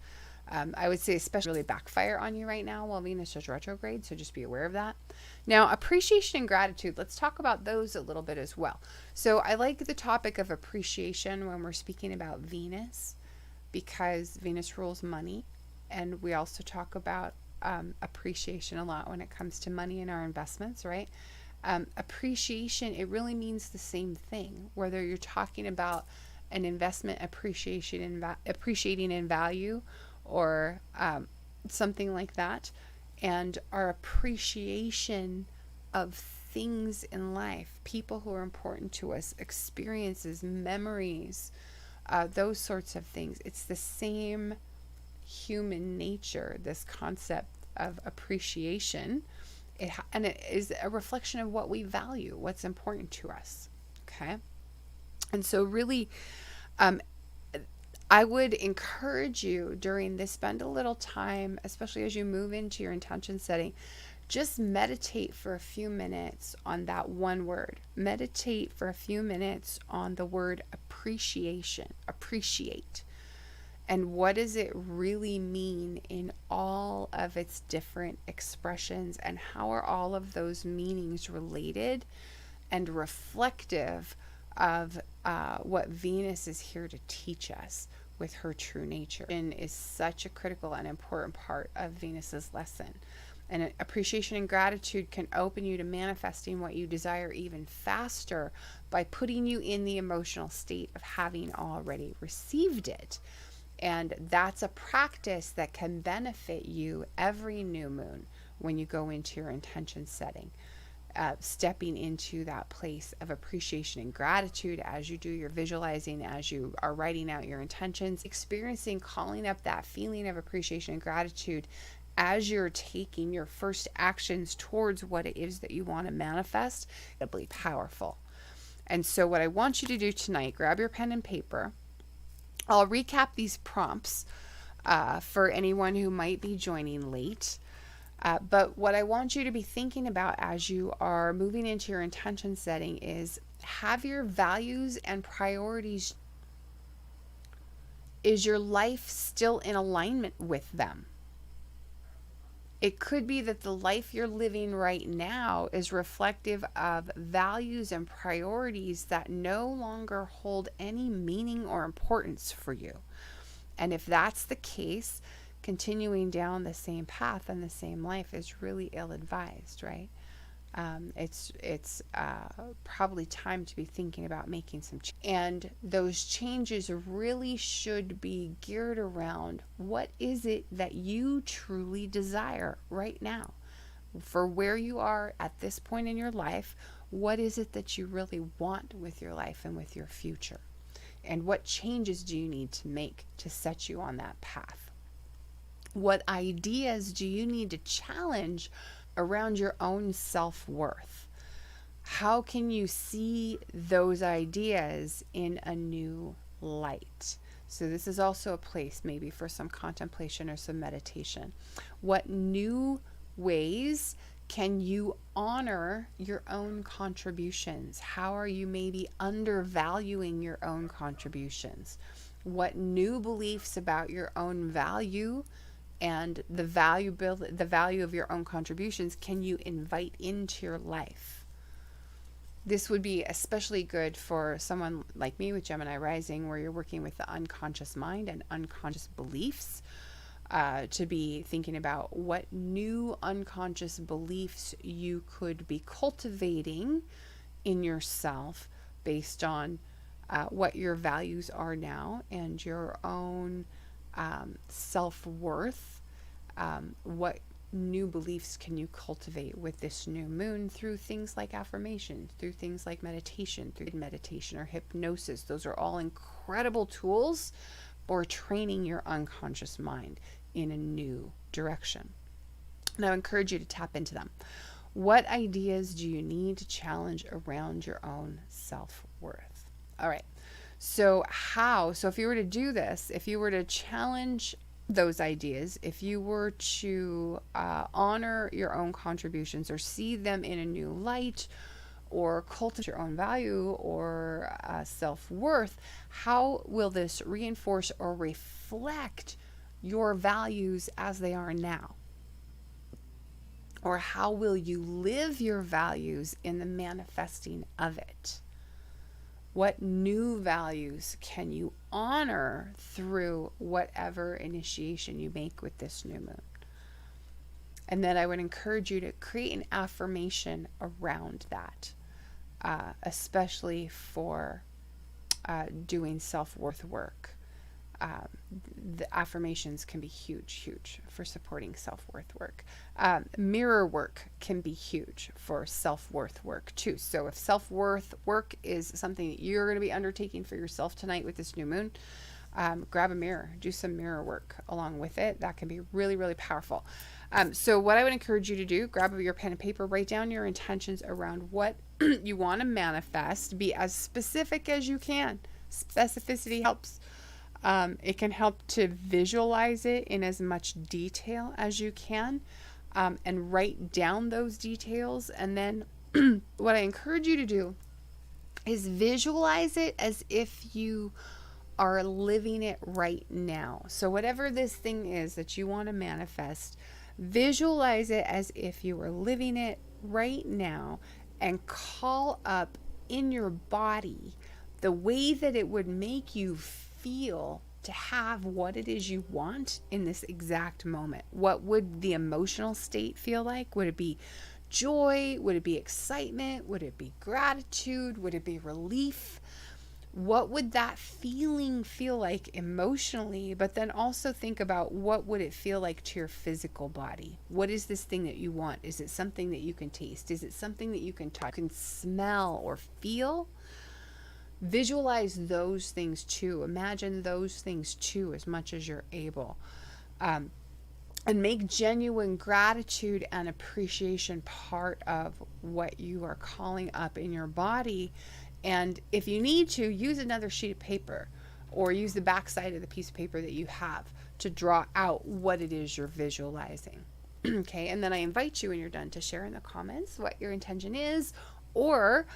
I would say especially really backfire on you right now while Venus is retrograde, so just be aware of that. Now, appreciation and gratitude, let's talk about those a little bit as well. So I like the topic of appreciation when we're speaking about Venus, because Venus rules money, and we also talk about appreciation a lot when it comes to money and our investments, right? Appreciation, it really means the same thing, whether you're talking about an investment appreciation and appreciating in value, or something like that. And our appreciation of things in life, people who are important to us, experiences, memories, those sorts of things. It's the same human nature, this concept of appreciation. And it is a reflection of what we value, what's important to us. Okay. And so really, I would encourage you during this, spend a little time, especially as you move into your intention setting, just meditate for a few minutes on that one word. Meditate for a few minutes on the word appreciation, appreciate. And what does it really mean in all of its different expressions, and how are all of those meanings related and reflective of what Venus is here to teach us with her true nature? And is such a critical and important part of Venus's lesson. And appreciation and gratitude can open you to manifesting what you desire even faster by putting you in the emotional state of having already received it. And that's a practice that can benefit you every new moon when you go into your intention setting. Stepping into that place of appreciation and gratitude as you do your visualizing, as you are writing out your intentions, experiencing, calling up that feeling of appreciation and gratitude as you're taking your first actions towards what it is that you want to manifest, it'll be powerful. And so what I want you to do tonight, grab your pen and paper. I'll recap these prompts for anyone who might be joining late. But what I want you to be thinking about as you are moving into your intention setting is, have your values and priorities, is your life still in alignment with them? It could be that the life you're living right now is reflective of values and priorities that no longer hold any meaning or importance for you. And if that's the case, continuing down the same path and the same life is really ill-advised, right? It's probably time to be thinking about making some changes. And those changes really should be geared around, what is it that you truly desire right now? For where you are at this point in your life, what is it that you really want with your life and with your future? And what changes do you need to make to set you on that path? What ideas do you need to challenge around your own self-worth? How can you see those ideas in a new light? So this is also a place maybe for some contemplation or some meditation. What new ways can you honor your own contributions? How are you maybe undervaluing your own contributions? What new beliefs about your own value and the value of your own contributions can you invite into your life? This would be especially good for someone like me with Gemini Rising, where you're working with the unconscious mind and unconscious beliefs, to be thinking about what new unconscious beliefs you could be cultivating in yourself based on what your values are now and your own self-worth. What new beliefs can you cultivate with this new moon through things like affirmation, through things like meditation, or hypnosis? Those are all incredible tools for training your unconscious mind in a new direction. And I encourage you to tap into them. What ideas do you need to challenge around your own self-worth? All right. So if you were to do this, if you were to challenge those ideas, if you were to honor your own contributions or see them in a new light, or cultivate your own value or self-worth, how will this reinforce or reflect your values as they are now? Or how will you live your values in the manifesting of it? What new values can you honor through whatever initiation you make with this new moon? And then I would encourage you to create an affirmation around that, especially for doing self-worth work. The affirmations can be huge for supporting self-worth work. Mirror work can be huge for self-worth work too. So if self-worth work is something that you're going to be undertaking for yourself tonight with this new moon, grab a mirror, do some mirror work along with it. That can be really powerful. So what I would encourage you to do, grab your pen and paper, write down your intentions around what you want to manifest. Be as specific as you can. Specificity helps. It can help to visualize it in as much detail as you can, and write down those details. And then what I encourage you to do is visualize it as if you are living it right now. So whatever this thing is that you want to manifest, visualize it as if you were living it right now, and call up in your body the way that it would make you feel to have what it is you want in this exact moment. What would the emotional state feel like? Would it be joy? Would it be excitement? Would it be gratitude? Would it be relief? What would that feeling feel like emotionally? But then also think about, what would it feel like to your physical body? What is this thing that you want? Is it something that you can taste? Is it something that you can touch, can smell or feel? Visualize those things too. Imagine those things too as much as you're able. And make genuine gratitude and appreciation part of what you are calling up in your body, And if you need to, use another sheet of paper or use the back side of the piece of paper that you have to draw out what it is you're visualizing. Okay, and then I invite you when you're done to share in the comments what your intention is, or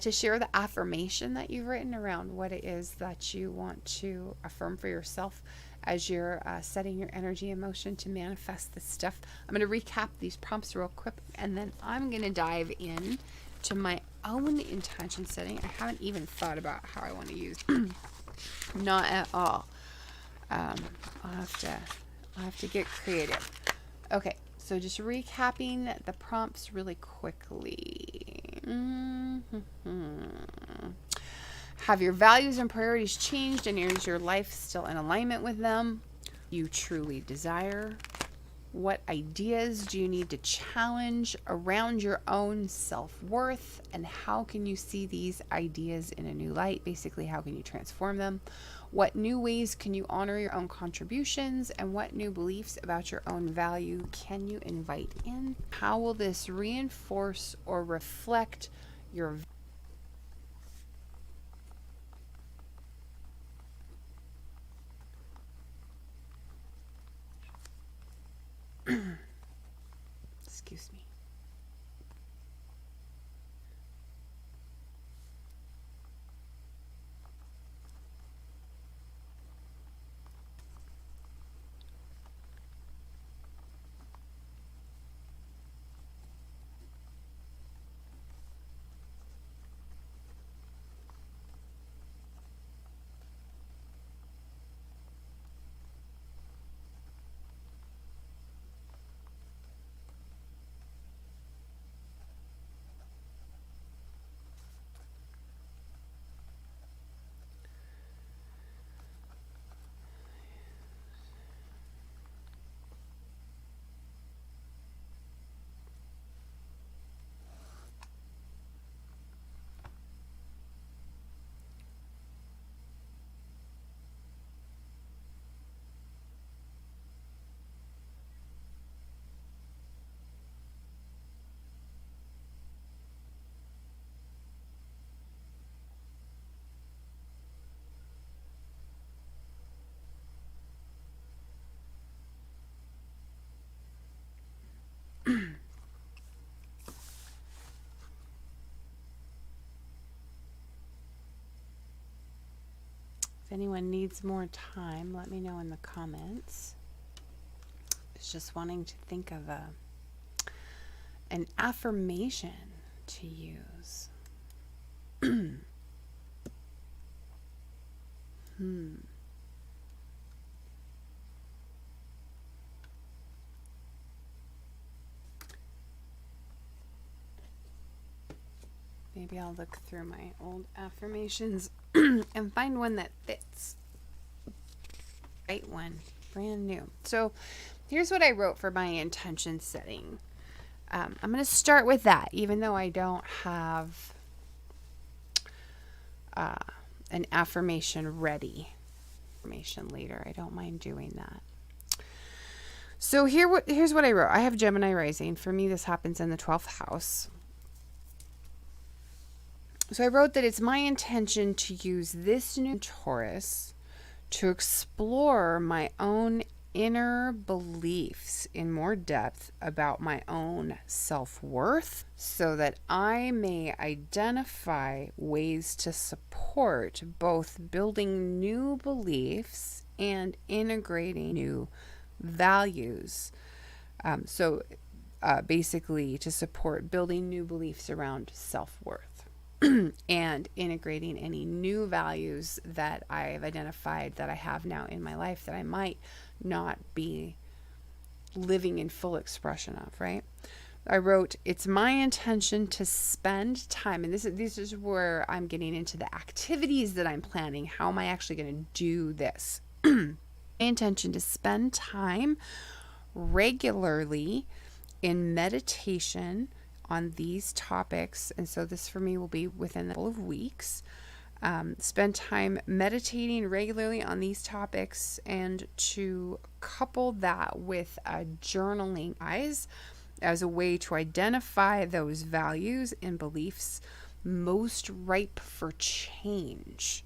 to share the affirmation that you've written around what it is that you want to affirm for yourself as you're setting your energy in motion to manifest this stuff. I'm going to recap these prompts real quick, and then I'm going to dive in to my own intention setting. I haven't even thought about how I want to use not at all. I'll have to get creative. Okay, so just recapping the prompts really quickly. Have your values and priorities changed, and is your life still in alignment with them? You truly desire? What ideas do you need to challenge around your own self-worth, and how can you see these ideas in a new light? Basically, how can you transform them? What new ways can you honor your own contributions, and what new beliefs about your own value can you invite in? How will this reinforce or reflect your excuse me. If anyone needs more time, let me know in the comments. I was just wanting to think of an affirmation to use. Maybe I'll look through my old affirmations and find one that fits. Right one, brand new. So here's what I wrote for my intention setting. I'm going to start with that, even though I don't have an affirmation ready. Affirmation later. I don't mind doing that. So here's what I wrote. I have Gemini rising. For me, this happens in the 12th house. So I wrote that it's my intention to use this new Taurus to explore my own inner beliefs in more depth about my own self-worth, so that I may identify ways to support both building new beliefs and integrating new values. Basically to support building new beliefs around self-worth. And integrating any new values that I've identified that I have now in my life that I might not be living in full expression of, right? I wrote, it's my intention to spend time, and this is where I'm getting into the activities that I'm planning. How am I actually going to do this? My intention to spend time regularly in meditation on these topics, and so this for me will be within a couple of weeks. Spend time meditating regularly on these topics, and to couple that with a journaling as a way to identify those values and beliefs most ripe for change,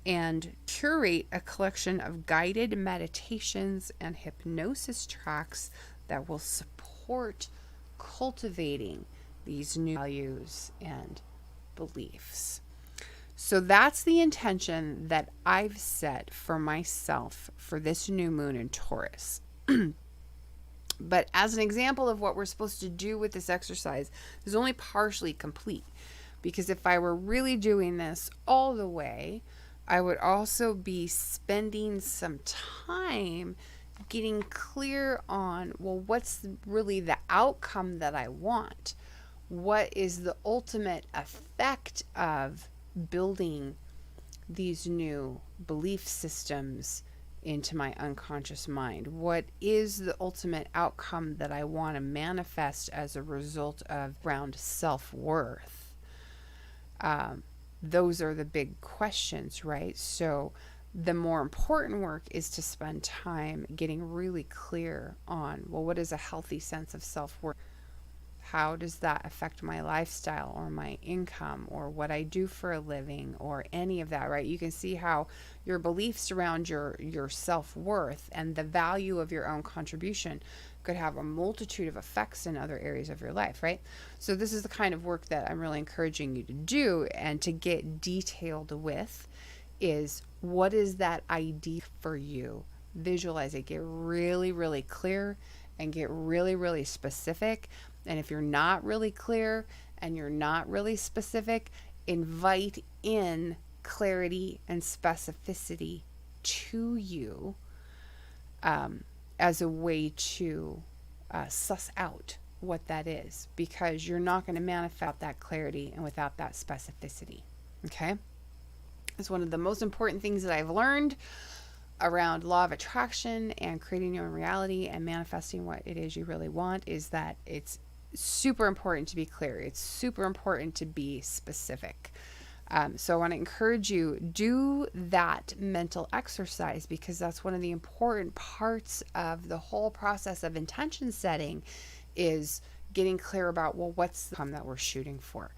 and curate a collection of guided meditations and hypnosis tracks that will support cultivating these new values and beliefs. So that's the intention that I've set for myself for this new moon in Taurus. But as an example of what we're supposed to do with this exercise is only partially complete, because if I were really doing this all the way, I would also be spending some time getting clear on, well, what's really the outcome that I want? What is the ultimate effect of building these new belief systems into my unconscious mind? What is the ultimate outcome that I want to manifest as a result of around self-worth? Those are the big questions, right? So the more important work is to spend time getting really clear on, well, what is a healthy sense of self-worth? How does that affect my lifestyle or my income or what I do for a living or any of that, right? You can see how your beliefs around your self-worth and the value of your own contribution could have a multitude of effects in other areas of your life, right? So this is the kind of work that I'm really encouraging you to do and to get detailed with, is what is that idea for you? Visualize it, get really, really clear and get really, really specific. And if you're not really clear and you're not really specific, invite in clarity and specificity to you as a way to suss out what that is, because you're not going to manifest that clarity and without that specificity. Okay? It's one of the most important things that I've learned around law of attraction and creating your own reality and manifesting what it is you really want, is that it's super important to be clear. It's super important to be specific. So I want to encourage you, do that mental exercise, because that's one of the important parts of the whole process of intention setting, is getting clear about, well, what's the outcome that we're shooting for.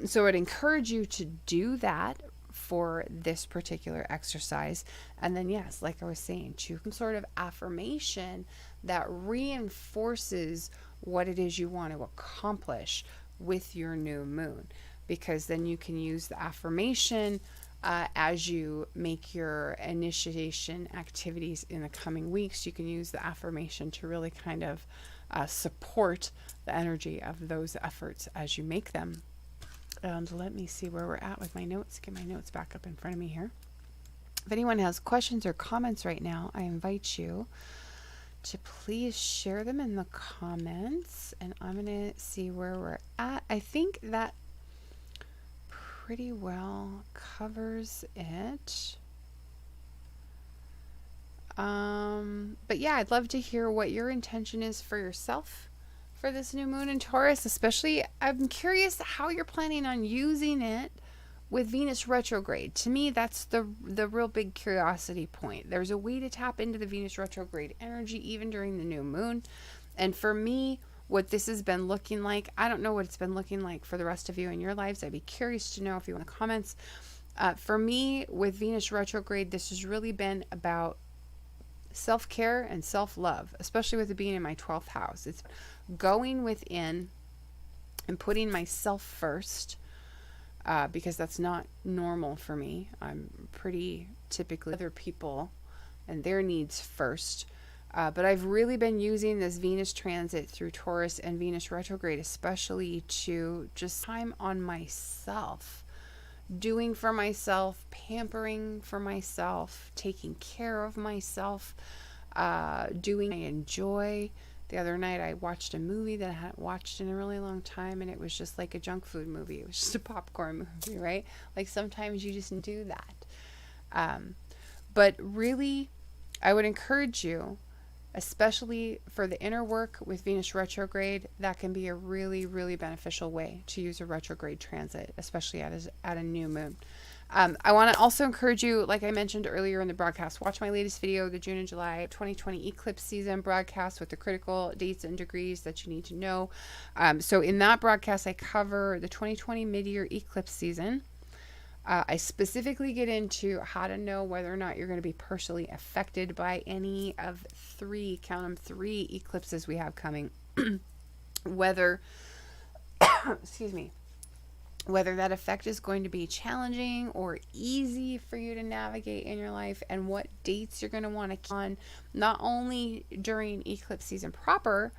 So I'd encourage you to do that for this particular exercise. And then, yes, like I was saying, choose some sort of affirmation that reinforces what it is you want to accomplish with your new moon, because then you can use the affirmation as you make your initiation activities in the coming weeks. You can use the affirmation to really kind of support the energy of those efforts as you make them. And let me see where we're at with my notes. Get my notes back up in front of me here. If anyone has questions or comments right now, I invite you to please share them in the comments, and I'm going to see where we're at. I think that pretty well covers it. But yeah, I'd love to hear what your intention is for yourself for this new moon in Taurus. Especially, I'm curious how you're planning on using it with Venus retrograde. To me, that's the real big curiosity point. There's a way to tap into the Venus retrograde energy even during the new moon. And for me, what this has been looking like, I don't know what it's been looking like for the rest of you in your lives. I'd be curious to know if you want to comments. For me, with Venus retrograde, this has really been about self-care and self-love, especially with it being in my 12th house. It's going within and putting myself first, because that's not normal for me. I'm pretty typically other people and their needs first. But I've really been using this Venus transit through Taurus and Venus retrograde especially to just time on myself, doing for myself, pampering for myself, taking care of myself, doing I enjoy. The other night I watched a movie that I hadn't watched in a really long time, and it was just like a junk food movie. It was just a popcorn movie, right? Like sometimes you just do that. But really, I would encourage you, especially for the inner work with Venus retrograde, that can be a really, really beneficial way to use a retrograde transit, especially at a new moon. I want to also encourage you, like I mentioned earlier in the broadcast, watch my latest video, the June and July 2020 eclipse season broadcast with the critical dates and degrees that you need to know. So in that broadcast, I cover the 2020 mid-year eclipse season. I specifically get into how to know whether or not you're going to be personally affected by any of three, count them, three eclipses we have coming. Whether, excuse me, whether that effect is going to be challenging or easy for you to navigate in your life, and what dates you're going to want to keep on, not only during eclipse season proper,